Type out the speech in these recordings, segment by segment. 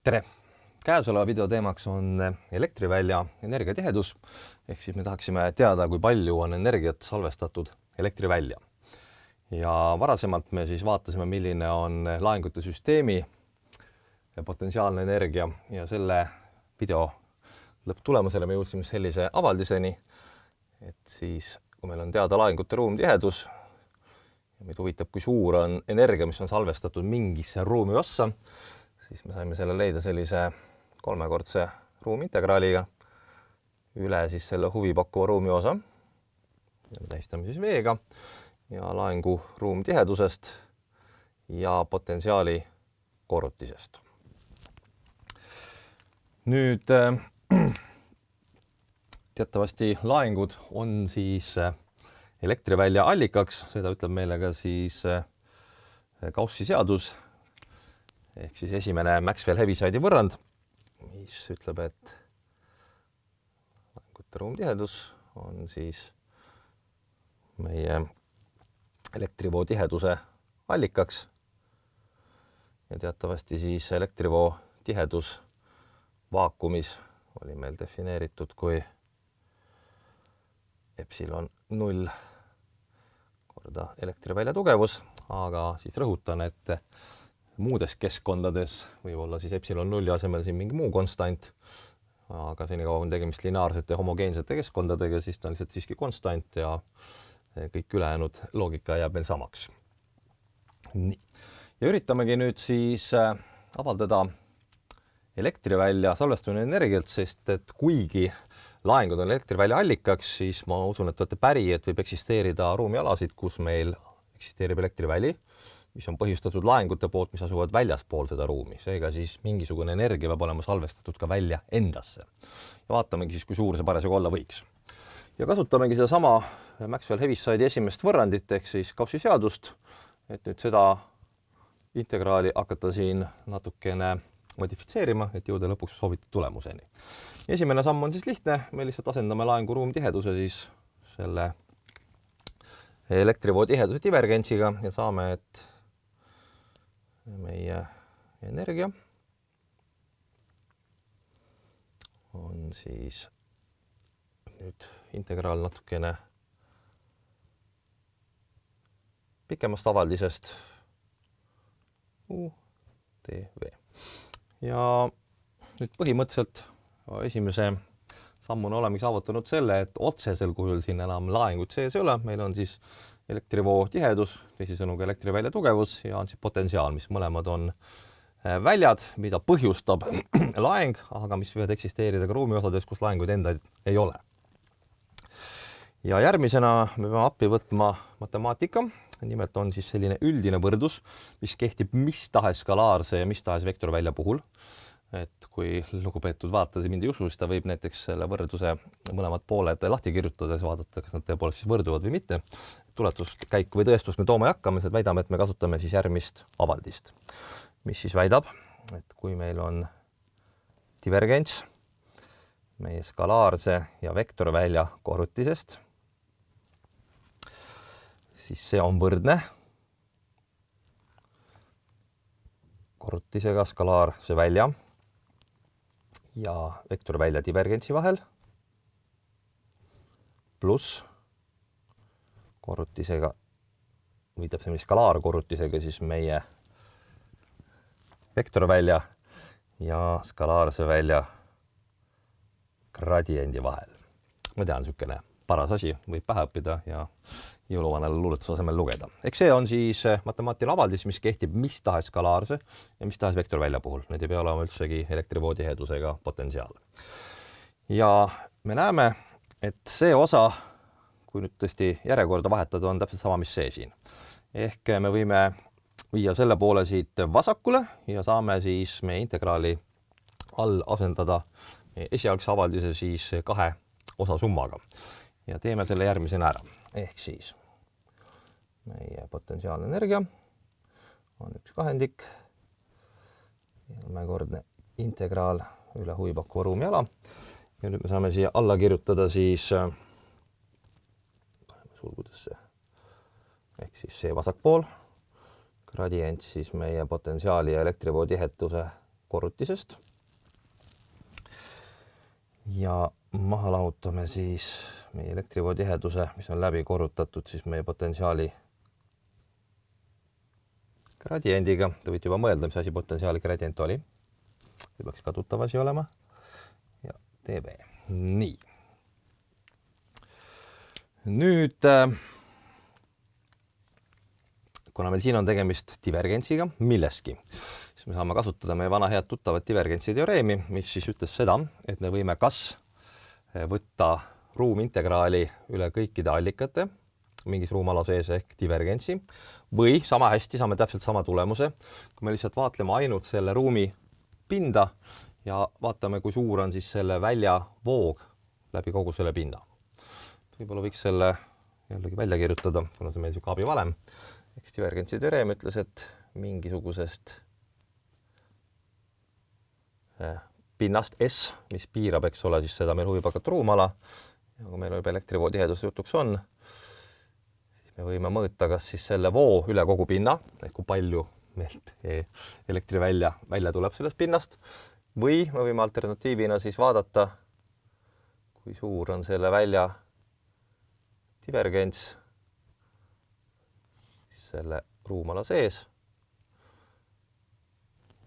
Tere! Käesoleva video teemaks on elektrivälja energiatihedus, ehk siis me tahaksime teada, kui palju on energiat salvestatud elektrivälja. Ja varasemalt me siis vaatasime, milline on laengute süsteemi potentsiaalne energia ja selle video lõpptulemusele me jõudsime sellise avaldiseni, et siis kui meil on teada laengute ruumtihedus ja meid huvitab, kui suur on energia, mis on salvestatud mingisse ruumi ossa, siis me saime selle leida sellise kolmekordse ruumintegraaliga üle siis selle huvipakkuva ruumi osa. Ja me tähistame siis V-ga ja laengu ruumtihedusest ja potentsiaali korrutisest. Nüüd teatavasti laengud on siis elektrivälja allikaks, seda ütleb meile ka siis Gaussi seadus, ehk siis esimene Maxwell-Heaviside võrrand, mis ütleb, et laengute ruumtihedus on siis meie elektrivoo tiheduse allikaks. Ja teatavasti siis elektrivoo tihedus vaakumis oli meil defineeritud kui epsilon 0 korda elektrivälja tugevus, aga siis rõhutan, et muudes keskkondades võib olla siis epsilon 0 asemel siin mingi muu konstant, aga senikaua on tegemist lineaarsete homogeensete keskkondadega, siis ta on lihtsalt siiski konstant ja kõik ülejäänud loogika jääb veel samaks. Nii. Ja üritamegi nüüd siis avaldada elektrivälja salvestamine energialt, sest et kuigi laengud on elektrivälja allikaks, siis ma usun, et olete päri, et võib eksisteerida ruumialasid, kus meil eksisteerib elektriväli, mis on põhjustatud laengute poolt, mis asuvad väljaspool seda ruumi. Seega siis mingisugune energia peab olema salvestatud ka välja endasse. Ja vaatamegi siis, kui suur see parasjagu olla võiks. Ja kasutamegi sedasama Maxwell-Heaviside'i esimest võrrandit, ehk siis Gaussi seadust, et nüüd seda integraali hakata siin natukene modifitseerima, et jõuda lõpuks soovitud tulemuseni. Esimene samm on siis lihtne, me lihtsalt asendame laengu ruumtiheduse siis selle elektrivoo tiheduse divergentsiga ja saame, et meie energia on siis nüüd integraal natukene pikemast avaldisest UTV. Ja nüüd põhimõtteliselt esimese sammuna olemegi saavutanud selle, et otsesel kujul siin enam laengut sees ei ole. Meil on siis elektrivoo tihedus, teisisõnuga elektrivälja tugevus ja on siis potentsiaal, mis mõlemad on väljad, mida põhjustab laeng, aga mis võivad eksisteerida ka ruumiosades, kus laenguid endaid ei ole. Ja järgmisena me peame appi võtma matemaatika. Nimelt on siis selline üldine võrdlus, mis kehtib mis tahes skalaarse ja mis tahes vektorvälja puhul. Et kui lugupeetud vaataja mind ei usu, siis ta võib näiteks selle võrdluse mõlemad pooled lahti kirjutades vaadata, kas nad tõepoolest siis võrduvad või mitte. Tuletuskäiku või tõestust me tooma ei hakka, me väidame, et me kasutame siis järgmist avaldist, mis siis väidab, et kui meil on divergents meie skalaarse ja vektorvälja korrutisest, siis see on võrdne korrutisega skalaarse välja ja vektorvälja divergentsi vahel pluss korrutisega või täpsemalt skalaarkorrutisega siis meie vektorvälja ja skalaarse välja gradiendi vahel. Ma tean, niisugune paras asi võib pähe õppida ja jõuluvanale luuletuse asemel lugeda. Eks see on siis matemaatiline avaldis, mis kehtib mis tahes skalaarse ja mis tahes vektorvälja puhul. Need ei pea olema üldsegi elektrivoo tihedusega potentsiaal. Ja me näeme, et see osa, kui nüüd tõesti järjekorda vahetada, on täpselt sama, mis see siin. Ehk me võime viia selle poole siit vasakule ja saame siis meie integraali all asendada esialgse avaldise siis kahe osa summaga. Ja teeme selle järgmisena ära. Ehk siis meie potentsiaalne energia on 1/2 kolmekordne integraal üle huvipakkuva ruumiala. Ja nüüd me saame siia alla kirjutada siis sulgudesse ehk siis see vasakpool, gradient siis meie potentsiaali ja elektrivoo tiheduse korrutisest. Ja maha lahutame siis meie elektrivoo tiheduse, mis on läbi korrutatud siis meie potentsiaali gradiendiga. Te võite juba mõelda, mis asi potentsiaali gradient oli. See peaks ka tuttav asi olema. Ja TV. Nii. Nüüd, kuna meil siin on tegemist divergentsiga milleski, siis me saame kasutada meie vana head tuttavat divergentsi teoreemi, mis siis ütles seda, et me võime kas võtta ruumintegraali üle kõikide allikate mingis ruumala sees ehk divergentsi või sama hästi saame täpselt sama tulemuse, kui me lihtsalt vaatleme ainult selle ruumi pinda ja vaatame, kui suur on siis selle väljavoog läbi kogu selle pinna. Võib-olla võiks selle jällegi välja kirjutada, kuna see meil niisugune abivalem. Eks divergentsi teoreem ütles, et mingisugusest pinnast S, mis piirab, eks ole, siis seda meil huvipakkat ruumala. Ja kui meil juba elektrivoo tihedus jutuks on, siis me võime mõõta kas siis selle voo üle kogu pinna, ehk kui palju meilt elektri välja tuleb sellest pinnast, või me võime alternatiivina siis vaadata, kui suur on selle välja divergents selle ruumala sees.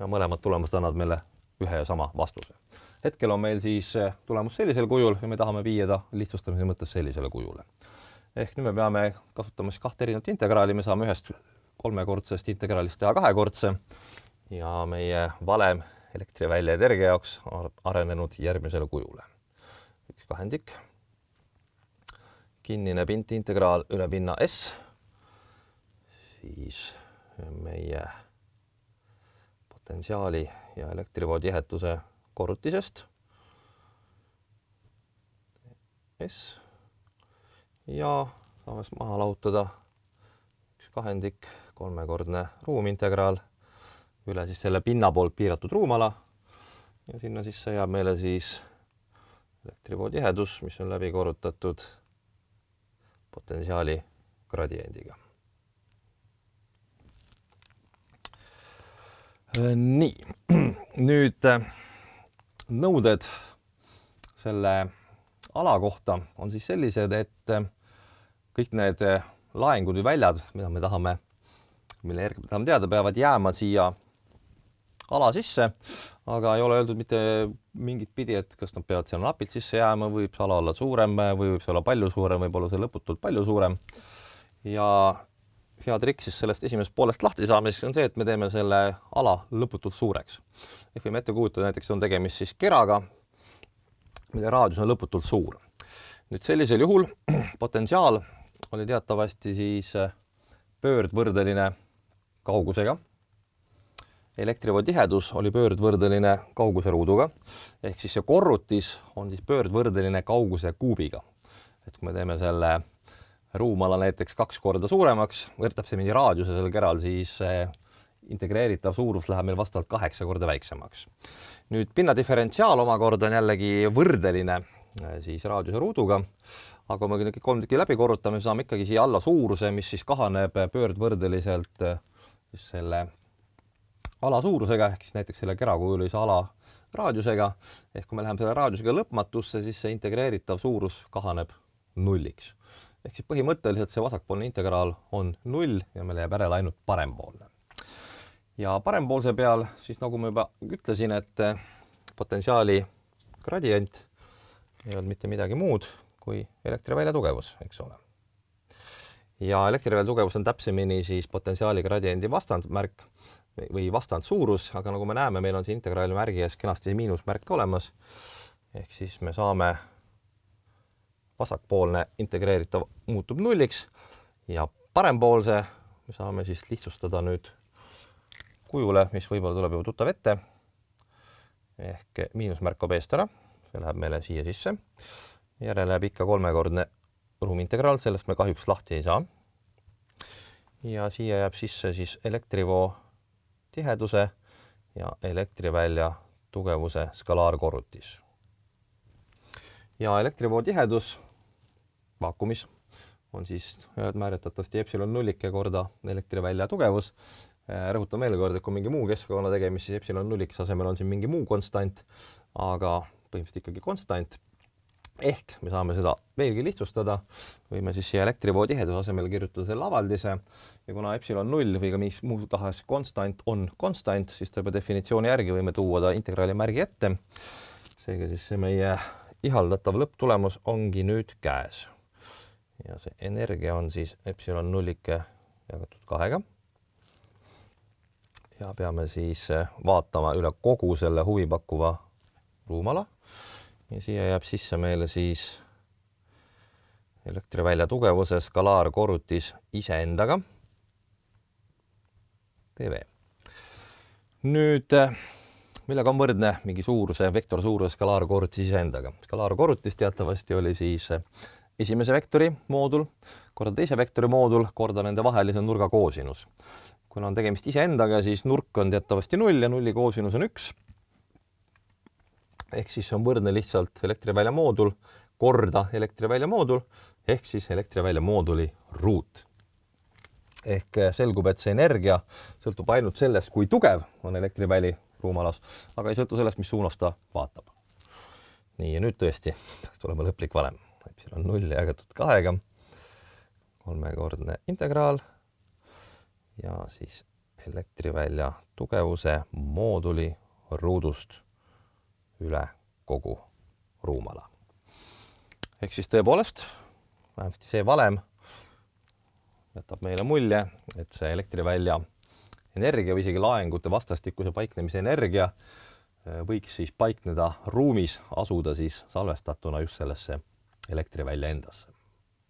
Ja mõlemad tulemused annavad meile ühe ja sama vastuse. Hetkel on meil siis tulemus sellisel kujul ja me tahame viia ta lihtsustamise mõttes sellisele kujule. Ehk nüüd me peame kasutama siis kahte erinevat integraali, me saame ühest 3-kordsest integraalist teha 2-kordse ja meie valem elektrivälja energia jaoks arenenud järgmisele kujule. Üks kahendik. Kinnine pintintegraal üle pinna S, siis meie potentsiaali ja elektrivoo tiheduse korrutisest S ja saame maha lahutada üks kahendik, 3-kordne ruumintegraal üle siis selle pinna poolt piiratud ruumala ja sinna sisse jääb meile siis elektrivoo tihedus, mis on läbi korrutatud potentsiaali gradiendiga. Nii, nüüd nõuded selle ala kohta on siis sellised, et kõik need laengud või väljad, mida me tahame, mille järgi me tahame teada, peavad jääma siia ala sisse, aga ei ole öeldud mitte mingit pidi, et kas nad peavad seal napilt sisse jääma, võib see ala olla suurem või võib see olla palju suurem, võib olla see lõputult palju suurem. Ja hea trikk siis sellest esimesest poolest lahti saamiseks on see, et me teeme selle ala lõputult suureks. Ehk võime ette kujutada, näiteks on tegemist siis keraga, mille raadius on lõputult suur. Nüüd sellisel juhul potentsiaal oli teatavasti siis pöördvõrdeline kaugusega. Elektrivoo tihedus oli pöördvõrdeline kauguse ruuduga, ehk siis see korrutis on siis pöördvõrdeline kauguse kuubiga. Et kui me teeme selle ruumala näiteks 2 korda suuremaks, võrdab see mingi raadiuse sellel keral, siis integreeritav suurus läheb meil vastavalt 8 korda väiksemaks. Nüüd pinna diferentsiaal omakorda on jällegi võrdeline siis raadiuse ruuduga, aga kui me kõik 3 tükki läbi korrutame, saame ikkagi siia alla suuruse, mis siis kahaneb pöördvõrdeliselt selle ala suurusega, ehk siis näiteks selle kerakujulise ala raadiusega, ehk kui me läheme selle raadiusega lõpmatusse, siis see integreeritav suurus kahaneb nulliks. Ehk siis põhimõtteliselt see vasakpoolne integraal on 0 ja meil jääb järele ainult parempoolne. Ja parempoolse peal, siis nagu ma juba ütlesin, et potentsiaali gradient ei olnud mitte midagi muud kui elektrivälja tugevus, eks ole. Ja elektrivälja tugevus on täpsemini siis potentsiaali gradiendi vastandmärk või vastand suurus, aga nagu me näeme, meil on siin integraali märgi ees kenasti miinusmärk olemas. Ehk siis me saame vasakpoolne integreeritav muutub nulliks ja parempoolse me saame siis lihtsustada nüüd kujule, mis võib-olla tuleb juba tuttav ette. Ehk miinusmärk kaob eest ära, see läheb meile siia sisse. Järele jääb ikka 3-kordne ruumintegraal, sellest me kahjuks lahti ei saa. Ja siia jääb sisse siis elektrivoo tiheduse ja elektrivälja tugevuse skalaarkorrutis. Ja elektrivoo tihedus vaakumis on siis määratavasti epsilon nullike korda elektrivälja tugevus Rõhutan veel kord, et kui mingi muu keskkonna tegemist, siis epsilon 0 asemel on siin mingi muu konstant, aga põhimõtteliselt ikkagi konstant. Ehk me saame seda veelgi lihtsustada, võime siis siia elektrivoo tiheduse asemel kirjutada selle avaldise ja kuna epsilon 0 või ka mis muu tahes konstant on konstant, siis ta juba definitsiooni järgi võime tuua ta integraali märgi ette. Seega siis see meie ihaldatav lõpptulemus ongi nüüd käes. Ja see energia on siis epsilon 0 jagatud 2. Ja peame siis vaatama üle kogu selle huvipakkuva ruumala. Ja siia jääb sisse meile siis elektrivälja tugevuse skalaarkorrutis iseendaga TV. Nüüd, millega on võrdne mingi suuruse, vektorsuuruse skalaarkorrutis iseendaga? Skalaarkorrutis teatavasti oli siis esimese vektori moodul, korda teise vektori moodul, korda nende vahelise nurga koosinus. Kuna on tegemist iseendaga, siis nurk on teatavasti 0 ja 0 koosinus on 1. Ehk siis on võrdne lihtsalt elektrivälja moodul korda elektrivälja moodul, ehk siis elektrivälja mooduli ruut. Ehk selgub, et see energia sõltub ainult sellest, kui tugev on elektriväli ruumalas, aga ei sõltu sellest, mis suunas ta vaatab. Nii, ja nüüd tõesti tuleme lõplik valem. Epsilon 0 jagatud 2, 3-kordne integraal ja siis elektrivälja tugevuse mooduli ruudust üle kogu ruumala. Ehk siis tõepoolest, vähemasti see valem jätab meile mulje, et see elektrivälja energia või isegi laengute vastastikuse paiknemise energia võiks siis paikneda ruumis, asuda siis salvestatuna just sellesse elektrivälja endasse.